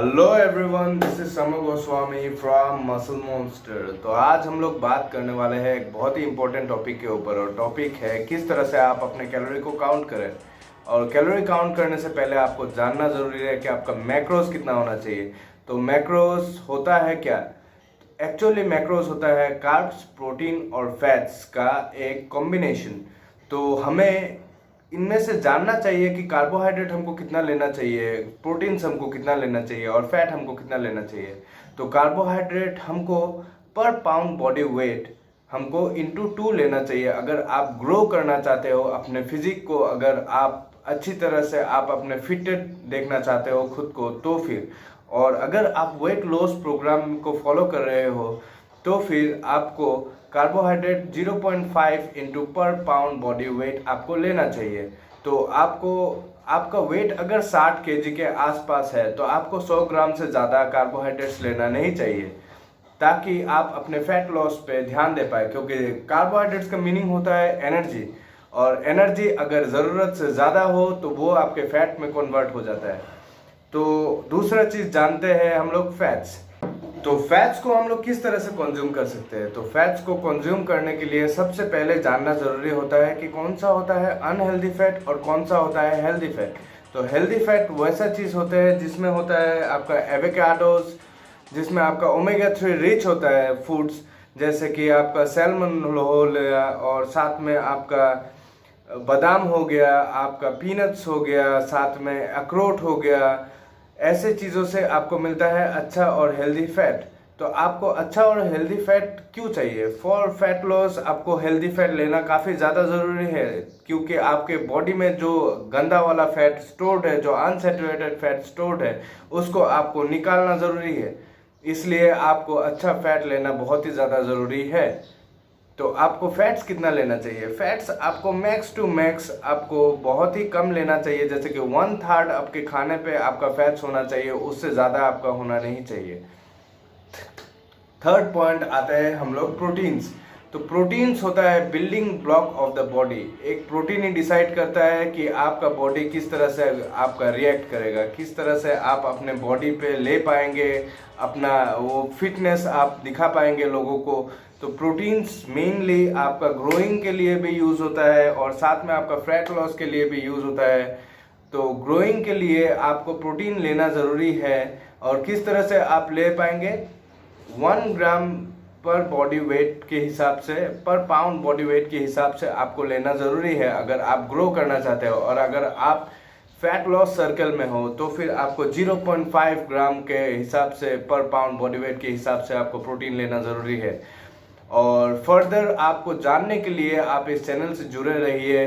Hello everyone, this is summer Goswami from muscle monster. तो आज हम लोग बात करने वाले हैं एक बहुत ही इंपॉर्टेंट टॉपिक के ऊपर, और टॉपिक है किस तरह से आप अपने कैलोरी को काउंट करें। और कैलोरी काउंट करने से पहले आपको जानना ज़रूरी है कि आपका मैक्रोस कितना होना चाहिए। तो मैक्रोस होता है क्या? एक्चुअली मैक्रोस होता है कार्ब्स, प्रोटीन और फैट्स का एक कॉम्बिनेशन। तो हमें इनमें से जानना चाहिए कि कार्बोहाइड्रेट हमको कितना लेना चाहिए, प्रोटीन्स हमको कितना लेना चाहिए और फैट हमको कितना लेना चाहिए। तो कार्बोहाइड्रेट हमको पर पाउंड बॉडी वेट हमको इंटू 2 लेना चाहिए। अगर आप ग्रो करना चाहते हो अपने फिजिक को, अगर आप अच्छी तरह से आप अपने फिटेड देखना चाहते हो खुद को, तो फिर, और अगर आप वेट लॉस प्रोग्राम को फॉलो कर रहे हो तो फिर आपको कार्बोहाइड्रेट 0.5 इंटू पर पाउंड बॉडी वेट आपको लेना चाहिए। तो आपका वेट अगर 60 केजी के आसपास है तो आपको 100 ग्राम से ज़्यादा कार्बोहाइड्रेट्स लेना नहीं चाहिए, ताकि आप अपने फैट लॉस पे ध्यान दे पाए। क्योंकि कार्बोहाइड्रेट्स का मीनिंग होता है एनर्जी, और एनर्जी अगर ज़रूरत से ज़्यादा हो तो वो आपके फैट में कन्वर्ट हो जाता है। तो दूसरा चीज़ जानते हैं हम लोग फैट्स। तो फैट्स को हम लोग किस तरह से कंज्यूम कर सकते हैं। तो फैट्स को कंज्यूम करने के लिए सबसे पहले जानना ज़रूरी होता है कि कौन सा होता है अनहेल्दी फैट और कौन सा होता है हेल्दी फैट। तो हेल्दी फैट वैसा चीज़ होता है जिसमें होता है आपका एवोकाडोस, जिसमें आपका ओमेगा 3 रिच होता है फूड्स, जैसे कि आपका सैल्मन हो गया, और साथ में आपका बादाम हो गया, आपका पीनट्स हो गया, साथ में अखरोट हो गया। ऐसे चीज़ों से आपको मिलता है अच्छा और हेल्दी फैट। तो आपको अच्छा और हेल्दी फैट क्यों चाहिए? फॉर फैट लॉस आपको हेल्दी फैट लेना काफ़ी ज़्यादा ज़रूरी है, क्योंकि आपके बॉडी में जो गंदा वाला फैट स्टोर्ड है, जो अनसैचुरेटेड फैट स्टोर्ड है, उसको आपको निकालना ज़रूरी है। इसलिए आपको अच्छा फैट लेना बहुत ही ज़्यादा ज़रूरी है। तो आपको फैट्स कितना लेना चाहिए? फैट्स आपको मैक्स टू मैक्स आपको बहुत ही कम लेना चाहिए, जैसे कि 1/3 आपके खाने पे आपका फैट्स होना चाहिए, उससे ज़्यादा आपका होना नहीं चाहिए। थर्ड पॉइंट आता है हम लोग प्रोटीन्स। तो प्रोटीन्स होता है building block of the body. एक प्रोटीन ही डिसाइड करता है कि आपका बॉडी किस तरह से आपका रिएक्ट करेगा, किस तरह से आप अपने बॉडी पे ले पाएंगे, अपना वो फिटनेस आप दिखा पाएंगे लोगों को। तो प्रोटीन्स मेनली आपका ग्रोइंग के लिए भी यूज़ होता है, और साथ में आपका फैट लॉस के लिए भी यूज़ होता है। तो ग्रोइंग के लिए आपको प्रोटीन लेना ज़रूरी है, और किस तरह से आप ले पाएंगे? 1 ग्राम पर बॉडी वेट के हिसाब से, पर पाउंड बॉडी वेट के हिसाब से आपको लेना ज़रूरी है अगर आप ग्रो करना चाहते हो। और अगर आप फैट लॉस सर्कल में हो तो फिर आपको 0.5 ग्राम के हिसाब से, पर पाउंड बॉडी वेट के हिसाब से आपको प्रोटीन लेना ज़रूरी है। और फर्दर आपको जानने के लिए आप इस चैनल से जुड़े रहिए,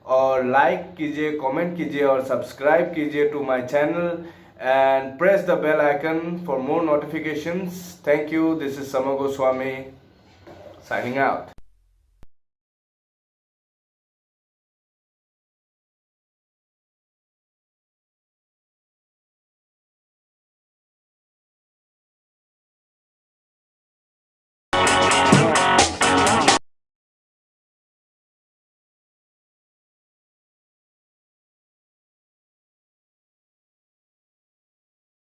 और लाइक कीजिए, कमेंट कीजिए और सब्सक्राइब कीजिए to my channel, and press the bell icon for more notifications. Thank you. This is Sama Goswami signing out.